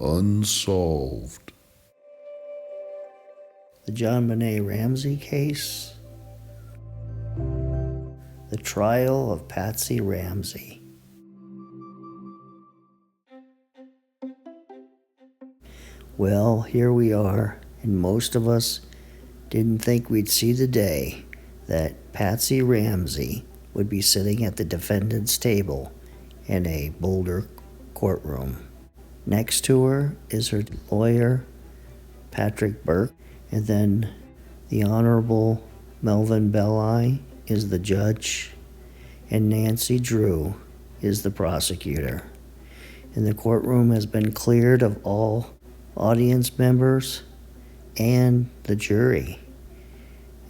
Unsolved. The JonBenet Ramsey case. The trial of Patsy Ramsey. Well, here we are, and most of us didn't think we'd see the day that Patsy Ramsey would be sitting at the defendant's table in a Boulder courtroom. Next to her is her lawyer, Patrick Burke, and then the Honorable Melvin Belli is the judge, and Nancy Drew is the prosecutor. And the courtroom has been cleared of all audience members and the jury,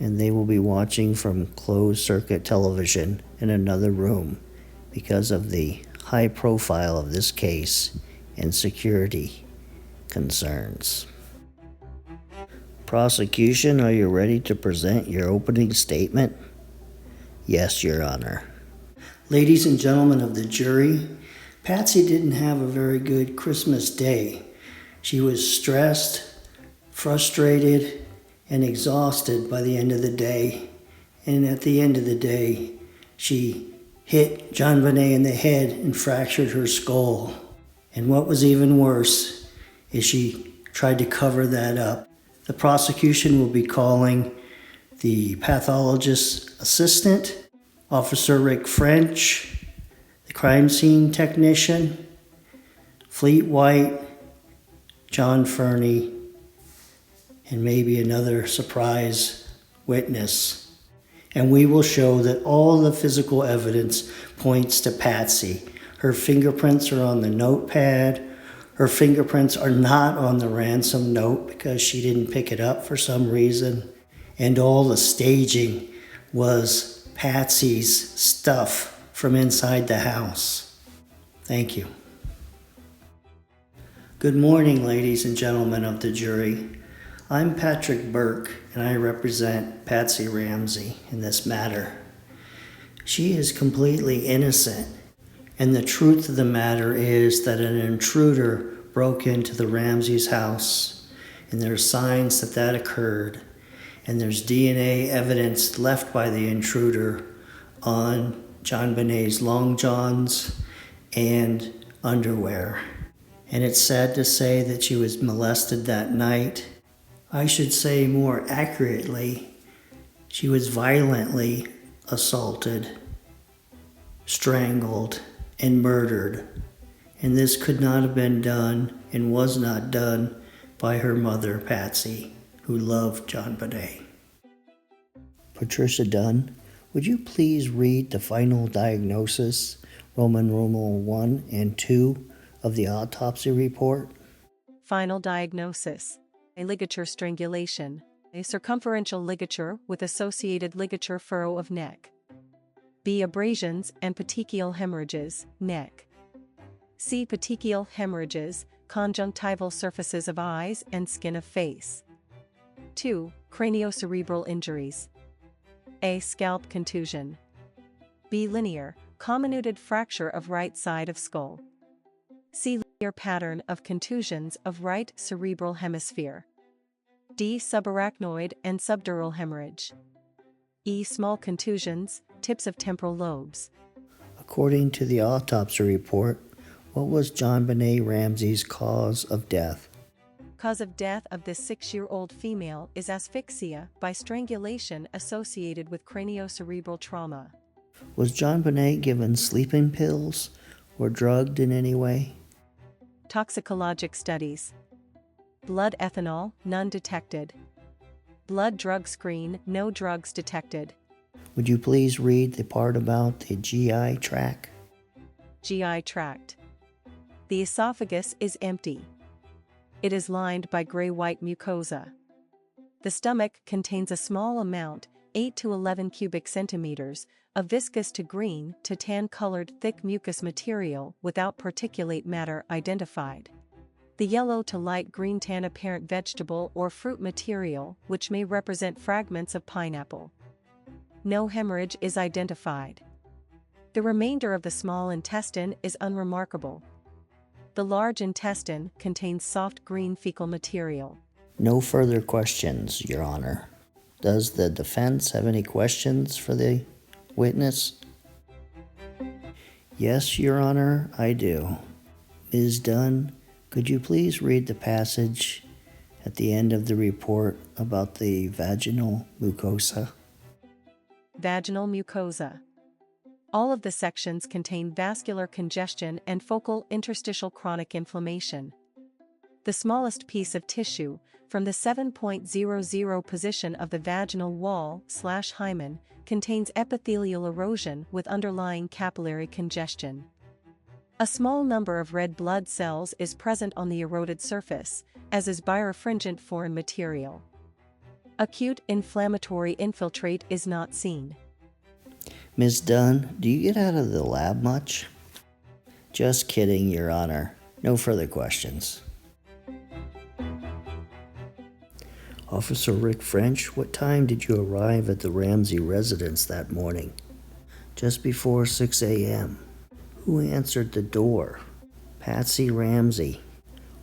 and they will be watching from closed-circuit television in another room because of the high profile of this case and security concerns. Prosecution, are you ready to present your opening statement? Yes, Your Honor. Ladies and gentlemen of the jury, Patsy didn't have a very good Christmas day. She was stressed, frustrated, and exhausted by the end of the day. And at the end of the day, she hit JonBenet in the head and fractured her skull. And what was even worse is she tried to cover that up. The prosecution will be calling the pathologist's assistant, Officer Rick French, the crime scene technician, Fleet White, John Fernie, and maybe another surprise witness. And we will show that all the physical evidence points to Patsy. Her fingerprints are on the notepad. Her fingerprints are not on the ransom note because she didn't pick it up for some reason. And all the staging was Patsy's stuff from inside the house. Thank you. Good morning, ladies and gentlemen of the jury. I'm Patrick Burke, and I represent Patsy Ramsey in this matter. She is completely innocent. And the truth of the matter is that an intruder broke into the Ramsey's house, and there's signs that that occurred, and there's DNA evidence left by the intruder on JonBenet's long johns and underwear. And it's sad to say that she was molested that night. I should say more accurately, she was violently assaulted, strangled, and murdered, and this could not have been done and was not done by her mother, Patsy, who loved JonBenet. Patricia Dunn, would you please read the final diagnosis, Roman numeral 1 and 2, of the autopsy report? Final diagnosis: a ligature strangulation, a circumferential ligature with associated ligature furrow of neck. B. Abrasions and petechial hemorrhages, neck. C. Petechial hemorrhages, conjunctival surfaces of eyes and skin of face. 2. Craniocerebral injuries. A. Scalp contusion. B. Linear, comminuted fracture of right side of skull. C. Linear pattern of contusions of right cerebral hemisphere. D. Subarachnoid and subdural hemorrhage. E. Small contusions, tips of temporal lobes. According to the autopsy report, what was JonBenet Ramsey's cause of death? Cause of death of this 6-year-old female is asphyxia by strangulation associated with craniocerebral trauma. Was JonBenet given sleeping pills or drugged in any way? Toxicologic studies. Blood ethanol, none detected. Blood drug screen, no drugs detected. Would you please read the part about the GI tract? GI tract. The esophagus is empty. It is lined by gray-white mucosa. The stomach contains a small amount, 8 to 11 cubic centimeters, of viscous to green to tan-colored thick mucous material without particulate matter identified. The yellow to light green tan apparent vegetable or fruit material, which may represent fragments of pineapple. No hemorrhage is identified. The remainder of the small intestine is unremarkable. The large intestine contains soft green fecal material. No further questions, Your Honor. Does the defense have any questions for the witness? Yes, Your Honor, I do. Ms. Dunn, could you please read the passage at the end of the report about the vaginal mucosa? Vaginal mucosa. All of the sections contain vascular congestion and focal interstitial chronic inflammation. The smallest piece of tissue, from the 7.00 position of the vaginal wall/hymen, contains epithelial erosion with underlying capillary congestion. A small number of red blood cells is present on the eroded surface, as is birefringent foreign material. Acute inflammatory infiltrate is not seen. Ms. Dunn, do you get out of the lab much? Just kidding, Your Honor. No further questions. Officer Rick French, what time did you arrive at the Ramsey residence that morning? Just before 6 a.m. Who answered the door? Patsy Ramsey.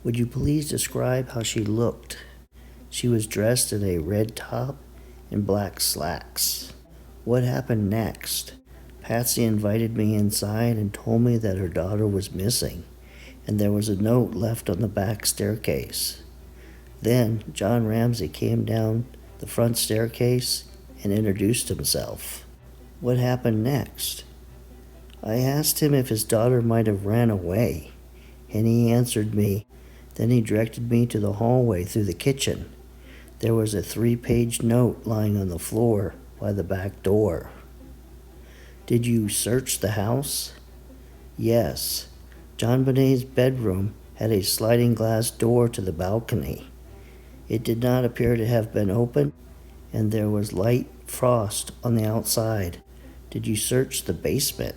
Would you please describe how she looked? She was dressed in a red top and black slacks. What happened next? Patsy invited me inside and told me that her daughter was missing, and there was a note left on the back staircase. Then John Ramsey came down the front staircase and introduced himself. What happened next? I asked him if his daughter might have ran away, and he answered me. Then he directed me to the hallway through the kitchen. There was a 3-page note lying on the floor by the back door. Did you search the house? Yes. JonBenet's bedroom had a sliding glass door to the balcony. It did not appear to have been opened, and there was light frost on the outside. Did you search the basement?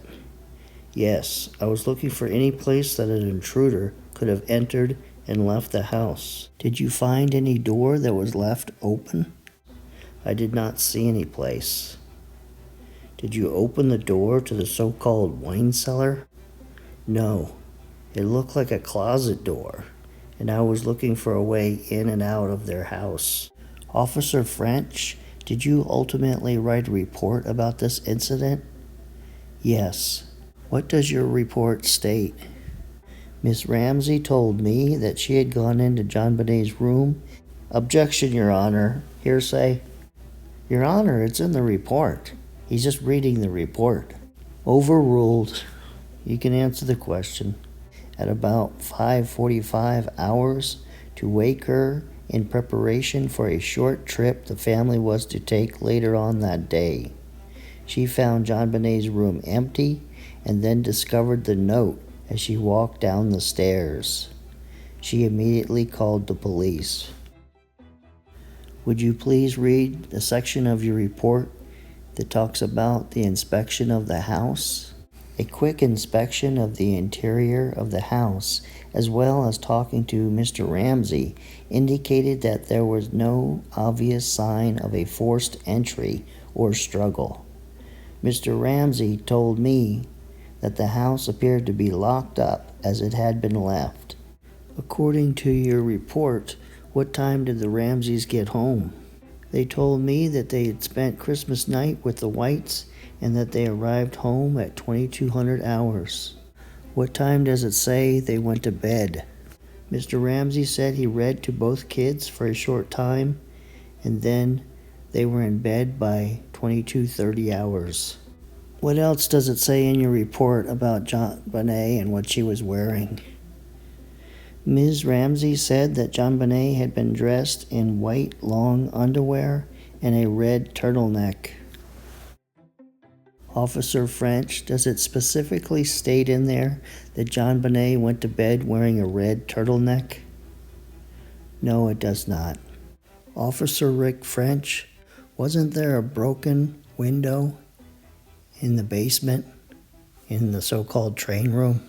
Yes, I was looking for any place that an intruder could have entered and left the house. Did you find any door that was left open? I did not see any place. Did you open the door to the so-called wine cellar? No, it looked like a closet door, and I was looking for a way in and out of their house. Officer French, did you ultimately write a report about this incident? Yes. What does your report state? Miss Ramsey told me that she had gone into JonBenet's room. Objection, Your Honor. Hearsay. Your Honor, it's in the report. He's just reading the report. Overruled. You can answer the question. At about 5:45 hours to wake her in preparation for a short trip the family was to take later on that day. She found JonBenet's room empty and then discovered the note as she walked down the stairs. She immediately called the police. Would you please read the section of your report that talks about the inspection of the house? A quick inspection of the interior of the house, as well as talking to Mr. Ramsey, indicated that there was no obvious sign of a forced entry or struggle. Mr. Ramsey told me that the house appeared to be locked up as it had been left. According to your report, what time did the Ramseys get home? They told me that they had spent Christmas night with the Whites and that they arrived home at 2200 hours. What time does it say they went to bed? Mr. Ramsey said he read to both kids for a short time, and then they were in bed by 22:30 hours. What else does it say in your report about JonBenet and what she was wearing? Ms. Ramsey said that JonBenet had been dressed in white long underwear and a red turtleneck. Officer French, does it specifically state in there that JonBenet went to bed wearing a red turtleneck? No, it does not. Officer Rick French, wasn't there a broken window in the basement, in the so-called train room?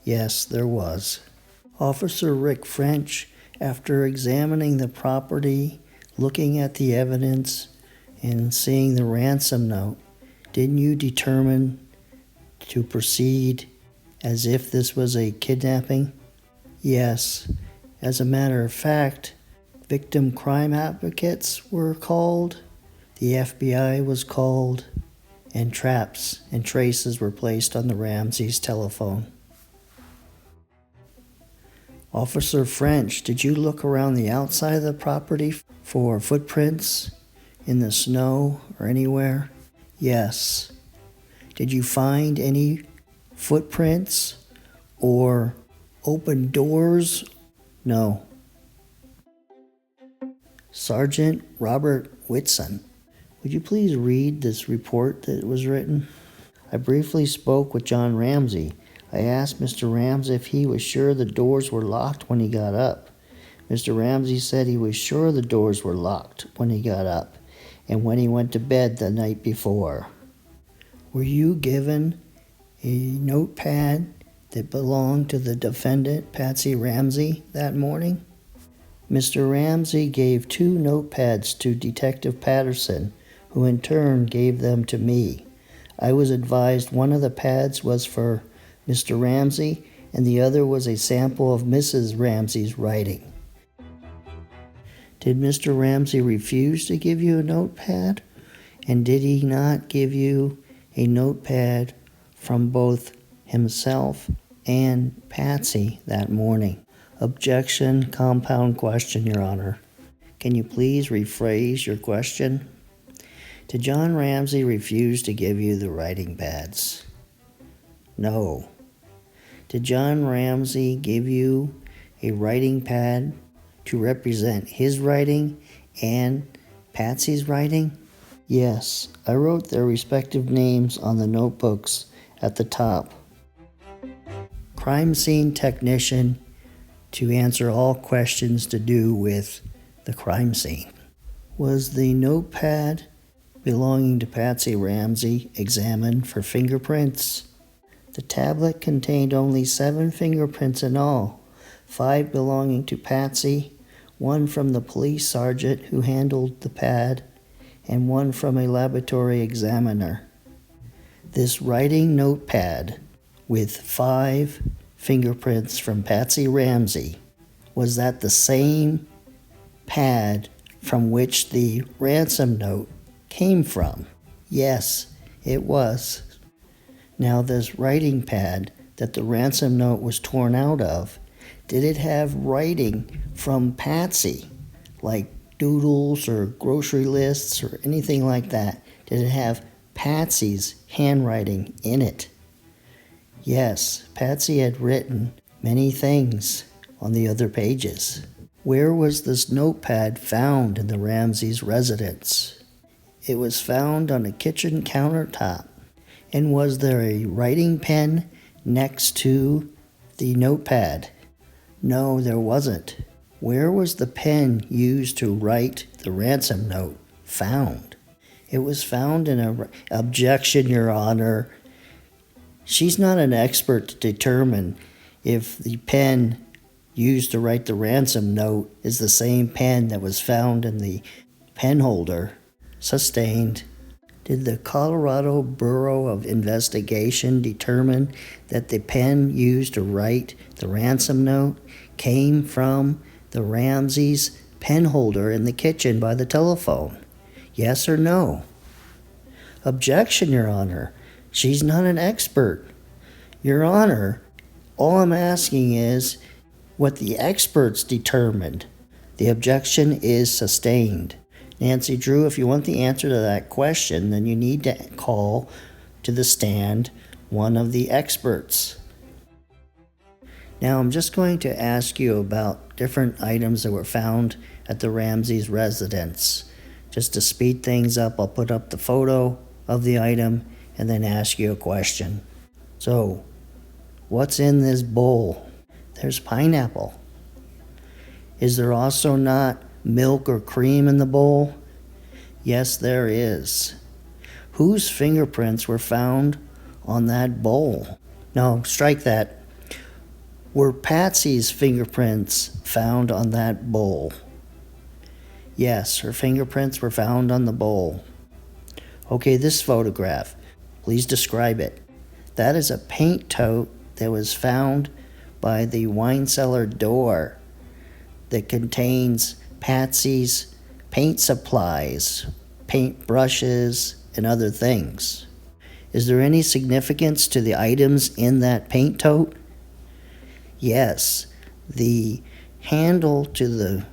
Yes, there was. Officer Rick French, after examining the property, looking at the evidence, and seeing the ransom note, didn't you determine to proceed as if this was a kidnapping? Yes. As a matter of fact, victim crime advocates were called, the FBI was called, and traps and traces were placed on the Ramseys' telephone. Officer French, did you look around the outside of the property for footprints in the snow or anywhere? Yes. Did you find any footprints or open doors? No. Sergeant Robert Witson, would you please read this report that was written? I briefly spoke with John Ramsey. I asked Mr. Ramsey if he was sure the doors were locked when he got up. Mr. Ramsey said he was sure the doors were locked when he got up and when he went to bed the night before. Were you given a notepad that belonged to the defendant, Patsy Ramsey, that morning? Mr. Ramsey gave 2 notepads to Detective Patterson, who in turn gave them to me. I was advised one of the pads was for Mr. Ramsey and the other was a sample of Mrs. Ramsey's writing. Did Mr. Ramsey refuse to give you a notepad? And did he not give you a notepad from both himself and Patsy that morning? Objection, compound question, Your Honor. Can you please rephrase your question? Did John Ramsey refuse to give you the writing pads? No. Did John Ramsey give you a writing pad to represent his writing and Patsy's writing? Yes, I wrote their respective names on the notebooks at the top. Crime scene technician to answer all questions to do with the crime scene. Was the notepad belonging to Patsy Ramsey examined for fingerprints? The tablet contained only 7 fingerprints in all, 5 belonging to Patsy, 1 from the police sergeant who handled the pad, and 1 from a laboratory examiner. This writing notepad with 5 fingerprints from Patsy Ramsey, was that the same pad from which the ransom note came from? Yes, it was. Now this writing pad that the ransom note was torn out of, did it have writing from Patsy, like doodles or grocery lists or anything like that? Did it have Patsy's handwriting in it? Yes, Patsy had written many things on the other pages. Where was this notepad found in the Ramseys' residence? It was found on a kitchen countertop. And was there a writing pen next to the notepad? No, there wasn't. Where was the pen used to write the ransom note found? It was found in a... Objection, Your Honor. She's not an expert to determine if the pen used to write the ransom note is the same pen that was found in the pen holder. Sustained. Did the Colorado Bureau of Investigation determine that the pen used to write the ransom note came from the Ramseys' pen holder in the kitchen by the telephone? Yes or no? Objection, Your Honor. She's not an expert. Your Honor, all I'm asking is what the experts determined. The objection is sustained. Nancy Drew, if you want the answer to that question, then you need to call to the stand one of the experts. Now I'm just going to ask you about different items that were found at the Ramseys' residence. Just to speed things up, I'll put up the photo of the item and then ask you a question. So, what's in this bowl? There's pineapple. Is there also not milk or cream in the bowl? Yes, there is. Whose fingerprints were found on that bowl? No, strike that. Were Patsy's fingerprints found on that bowl? Yes, her fingerprints were found on the bowl. Okay, this photograph. Please describe it. That is a paint tote that was found by the wine cellar door that contains Patsy's paint supplies, paint brushes, and other things. Is there any significance to the items in that paint tote? Yes, the handle to the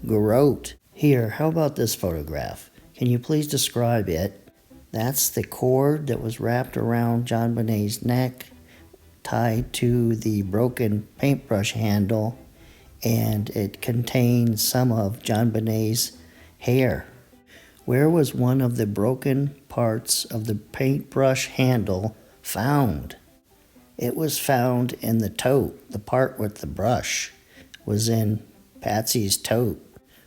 garrote. Here, how about this photograph? Can you please describe it? That's the cord that was wrapped around JonBenet's neck, tied to the broken paintbrush handle, and it contains some of JonBenet's hair. Where was one of the broken parts of the paintbrush handle found? It was found in the tote. The part with the brush was in Patsy's tote.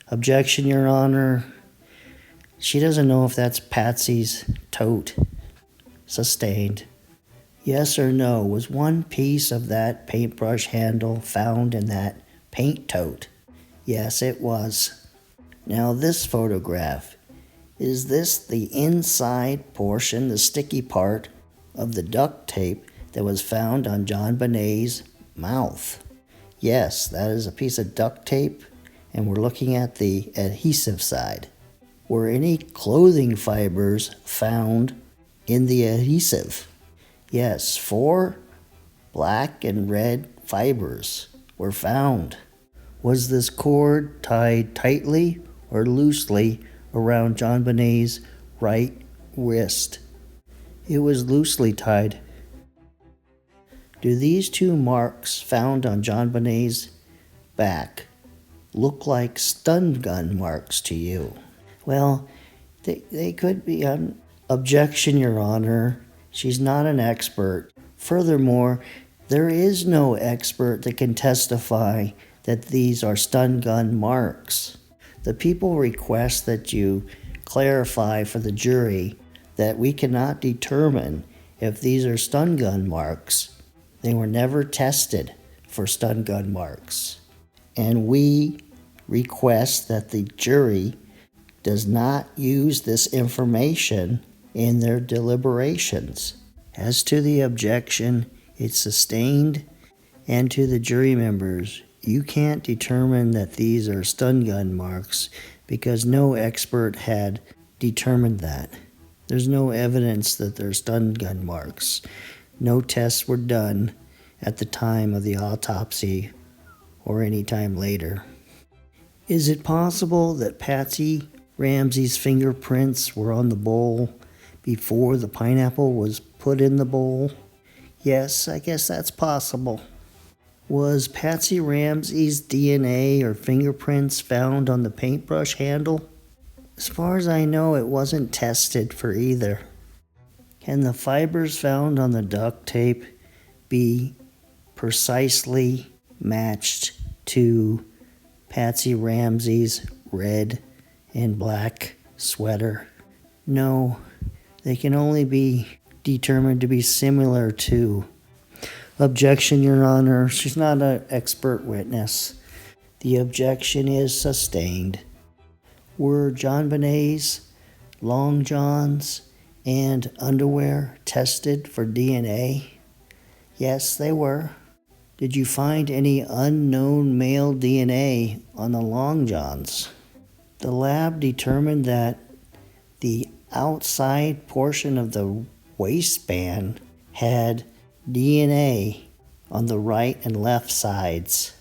Objection, Your Honor. She doesn't know if that's Patsy's tote. Sustained. Yes or no, was one piece of that paintbrush handle found in that paint tote? Yes, it was. Now this photograph. Is this the inside portion, the sticky part of the duct tape that was found on JonBenet's mouth? Yes, that is a piece of duct tape, and we're looking at the adhesive side. Were any clothing fibers found in the adhesive? Yes, 4 black and red fibers were found. Was this cord tied tightly or loosely around JonBenet's right wrist? It was loosely tied. Do these 2 marks found on JonBenet's back look like stun gun marks to you? Well, they could be. Objection, Your Honor. She's not an expert. Furthermore, there is no expert that can testify that these are stun gun marks. The people request that you clarify for the jury that we cannot determine if these are stun gun marks. They were never tested for stun gun marks. And we request that the jury does not use this information in their deliberations. As to the objection, it's sustained, and to the jury members, you can't determine that these are stun gun marks because no expert had determined that. There's no evidence that they're stun gun marks. No tests were done at the time of the autopsy or any time later. Is it possible that Patsy Ramsey's fingerprints were on the bowl before the pineapple was put in the bowl? Yes, I guess that's possible. Was Patsy Ramsey's DNA or fingerprints found on the paintbrush handle? As far as I know, it wasn't tested for either. Can the fibers found on the duct tape be precisely matched to Patsy Ramsey's red and black sweater? No, they can only be determined to be similar to. Objection, Your Honor. She's not an expert witness. The objection is sustained. Were JonBenet's long johns and underwear tested for DNA? Yes, they were. Did you find any unknown male DNA on the long johns? The lab determined that the outside portion of the waistband had DNA on the right and left sides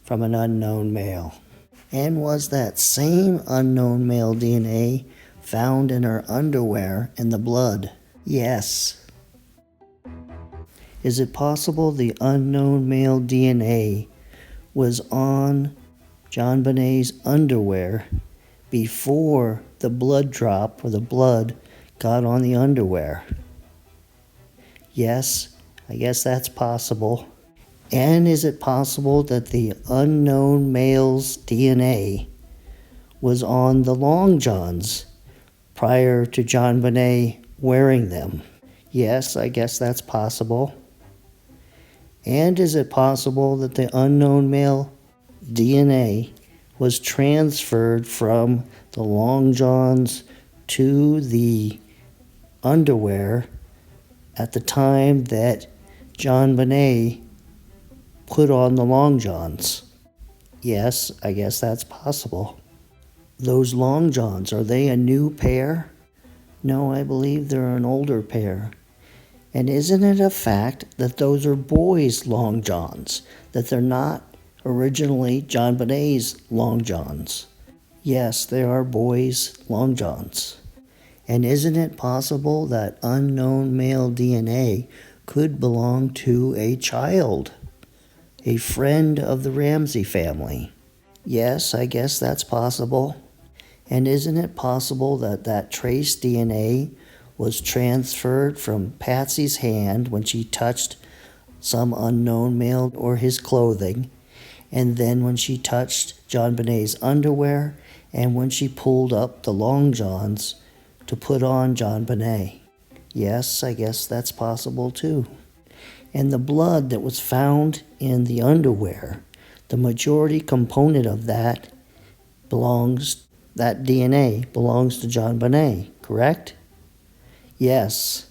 from an unknown male. And was that same unknown male DNA found in her underwear and the blood? Yes. Is it possible the unknown male DNA was on JonBenet's underwear before the blood drop or the blood got on the underwear? Yes, I guess that's possible. And is it possible that the unknown male's DNA was on the long johns prior to JonBenet wearing them? Yes, I guess that's possible. And is it possible that the unknown male DNA was transferred from the long johns to the underwear at the time that JonBenet put on the long johns? Yes, I guess that's possible. Those long johns, are they a new pair? No, I believe they're an older pair. And isn't it a fact that those are boys' long johns, that they're not originally JonBenet's long johns? Yes, they are boys' long johns. And isn't it possible that unknown male DNA could belong to a child, a friend of the Ramsey family? Yes, I guess that's possible. And isn't it possible that that trace DNA was transferred from Patsy's hand when she touched some unknown male or his clothing, and then when she touched JonBenet's underwear, and when she pulled up the long johns to put on JonBenet? Yes, I guess that's possible too. And the blood that was found in the underwear, the majority component of that DNA belongs to JonBenet, correct? Yes.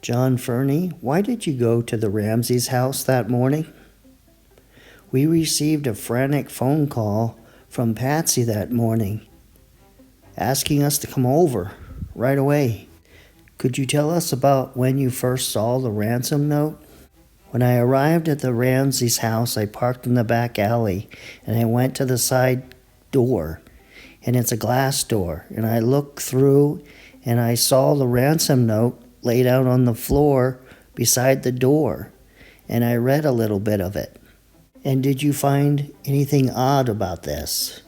John Fernie, why did you go to the Ramsey's house that morning? We received a frantic phone call from Patsy that morning, asking us to come over right away. Could you tell us about when you first saw the ransom note? When I arrived at the Ramsey's house, I parked in the back alley, and I went to the side door, and it's a glass door, and I looked through, and I saw the ransom note laid out on the floor beside the door, and I read a little bit of it. And did you find anything odd about this?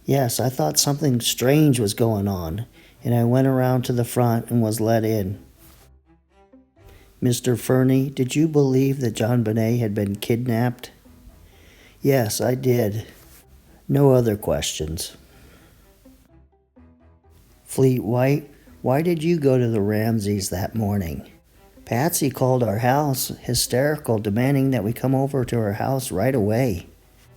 Yes, I thought something strange was going on, and I went around to the front and was let in. Mr. Fernie, did you believe that JonBenet had been kidnapped? Yes, I did. No other questions. Fleet White, why did you go to the Ramseys that morning? Patsy called our house, hysterical, demanding that we come over to her house right away.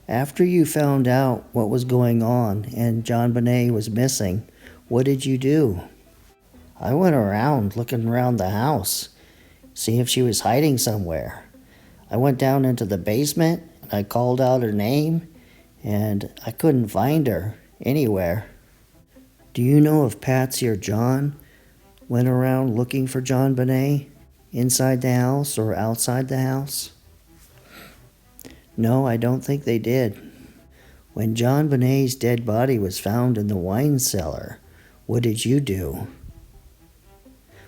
After you found out what was going on and JonBenet was missing, what did you do? I went around looking around the house, see if she was hiding somewhere. I went down into the basement, and I called out her name, and I couldn't find her anywhere. Do you know if Patsy or John went around looking for JonBenet inside the house or outside the house? No, I don't think they did. When JonBenet's dead body was found in the wine cellar, what did you do?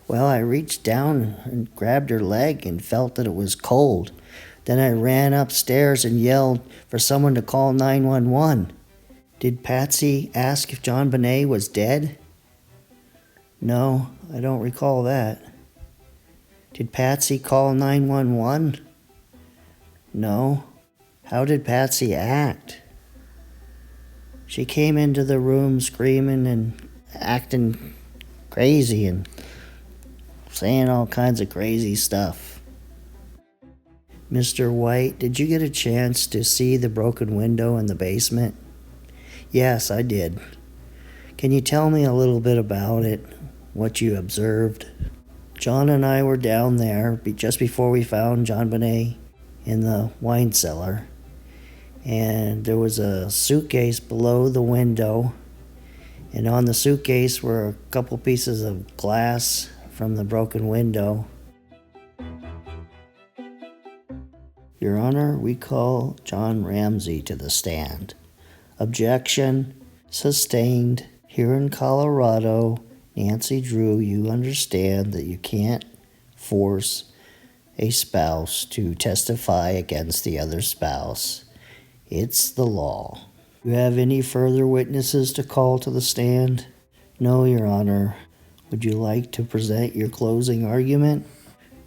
Well, I reached down and grabbed her leg and felt that it was cold. Then I ran upstairs and yelled for someone to call 911. Did Patsy ask if JonBenet was dead? No, I don't recall that. Did Patsy call 911? No. How did Patsy act? She came into the room screaming and acting crazy and saying all kinds of crazy stuff. Mr. White, did you get a chance to see the broken window in the basement? Yes, I did. Can you tell me a little bit about it, what you observed? John and I were down there just before we found JonBenet in the wine cellar, and there was a suitcase below the window, and on the suitcase were a couple pieces of glass from the broken window. Your Honor, we call John Ramsey to the stand. Objection sustained. Here in Colorado, Nancy Drew, you understand that you can't force a spouse to testify against the other spouse. It's the law. Do you have any further witnesses to call to the stand? No, Your Honor. Would you like to present your closing argument?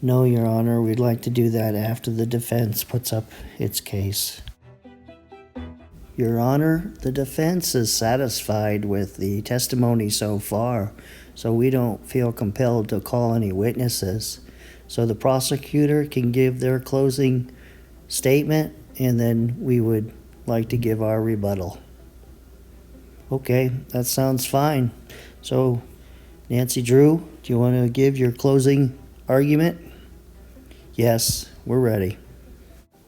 No, Your Honor. We'd like to do that after the defense puts up its case. Your Honor, the defense is satisfied with the testimony so far, so we don't feel compelled to call any witnesses. So the prosecutor can give their closing statement, and then we would like to give our rebuttal. Okay, that sounds fine. So Nancy Drew, do you want to give your closing argument? Yes, we're ready.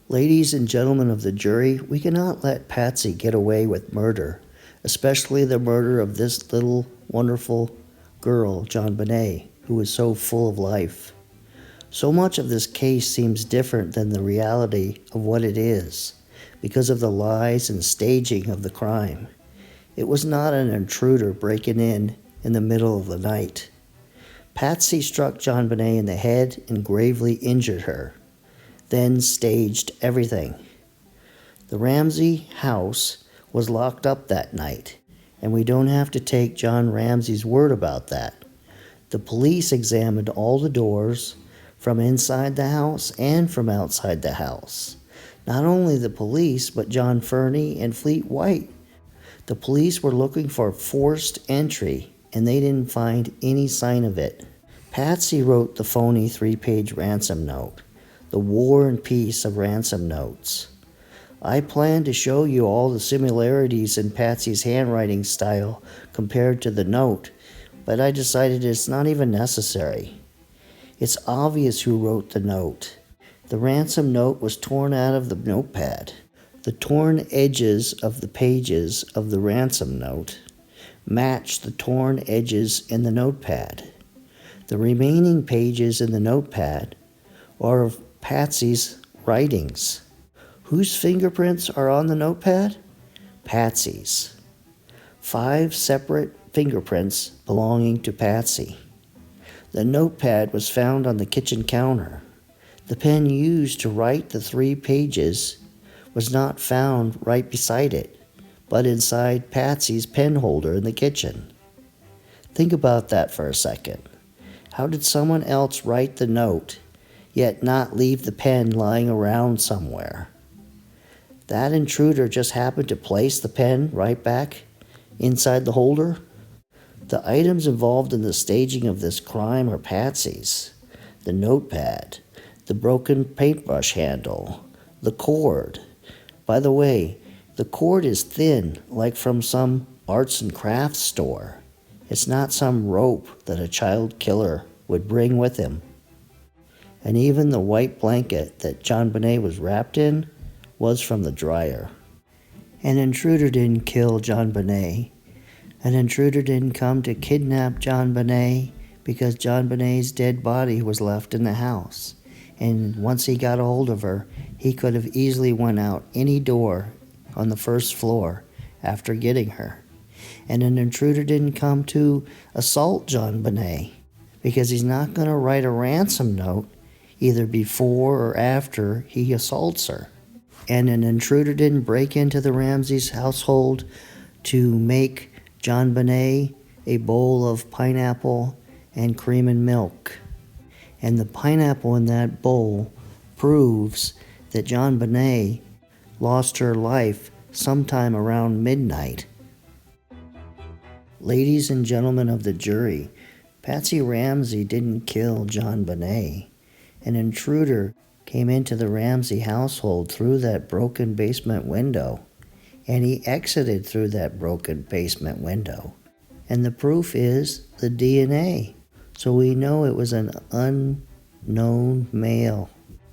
Ladies and gentlemen of the jury, we cannot let Patsy get away with murder, especially the murder of this little wonderful girl, JonBenet, who was so full of life. So much of this case seems different than the reality of what it is, because of the lies and staging of the crime. It was not an intruder breaking in the middle of the night. Patsy struck JonBenet in the head and gravely injured her, then staged everything. The Ramsey house was locked up that night, and we don't have to take John Ramsey's word about that. The police examined all the doors from inside the house and from outside the house. Not only the police, but John Fernie and Fleet White. The police were looking for forced entry, and they didn't find any sign of it. Patsy wrote the phony 3-page ransom note, the War and Peace of ransom notes. I plan to show you all the similarities in Patsy's handwriting style compared to the note, but I decided it's not even necessary. It's obvious who wrote the note. The ransom note was torn out of the notepad. The torn edges of the pages of the ransom note matched the torn edges in the notepad. The remaining pages in the notepad are of Patsy's writings. Whose fingerprints are on the notepad? Patsy's. 5 separate fingerprints belonging to Patsy. The notepad was found on the kitchen counter. The pen used to write the 3 pages was not found right beside it, but inside Patsy's pen holder in the kitchen. Think about that for a second. How did someone else write the note, yet not leave the pen lying around somewhere? That intruder just happened to place the pen right back inside the holder? The items involved in the staging of this crime are Patsy's. The notepad, the broken paintbrush handle, the cord. By the way, the cord is thin, like from some arts and crafts store. It's not some rope that a child killer would bring with him. And even the white blanket that JonBenet was wrapped in was from the dryer. An intruder didn't kill JonBenet. An intruder didn't come to kidnap JonBenet because JonBenet's dead body was left in the house. And once he got a hold of her, he could have easily went out any door on the first floor after getting her. And an intruder didn't come to assault JonBenet because he's not going to write a ransom note either before or after he assaults her. And an intruder didn't break into the Ramsey's household to make JonBenet a bowl of pineapple and cream and milk. And the pineapple in that bowl proves that JonBenet lost her life sometime around midnight. Ladies and gentlemen of the jury, Patsy Ramsey didn't kill JonBenet. An intruder came into the Ramsey household through that broken basement window, and he exited through that broken basement window. And the proof is the DNA. So we know it was an unknown male.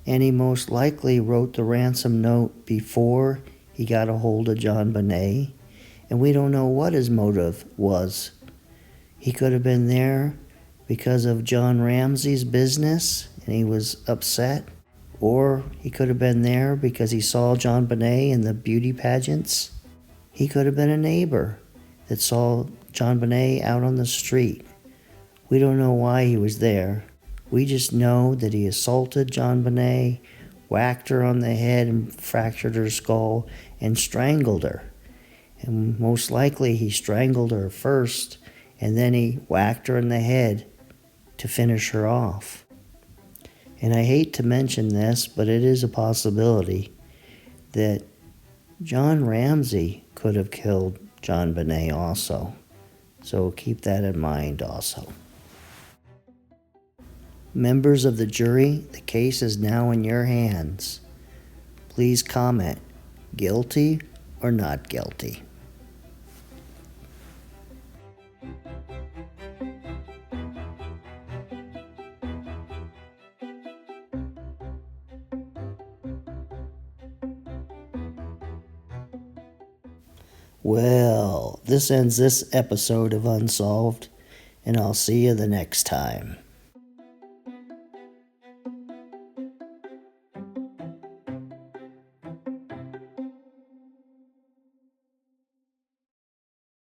And he most likely wrote the ransom note before he got a hold of JonBenet. And we don't know what his motive was. He could have been there because of John Ramsey's business and he was upset. Or he could have been there because he saw JonBenet in the beauty pageants. He could have been a neighbor that saw JonBenet out on the street. We don't know why he was there. We just know that he assaulted JonBenet, whacked her on the head and fractured her skull, and strangled her. And most likely he strangled her first, and then he whacked her in the head to finish her off. And I hate to mention this, but it is a possibility that John Ramsey could have killed JonBenet also. So keep that in mind also. Members of the jury, the case is now in your hands. Please comment, guilty or not guilty. Well, this ends this episode of Unsolved, and I'll see you the next time.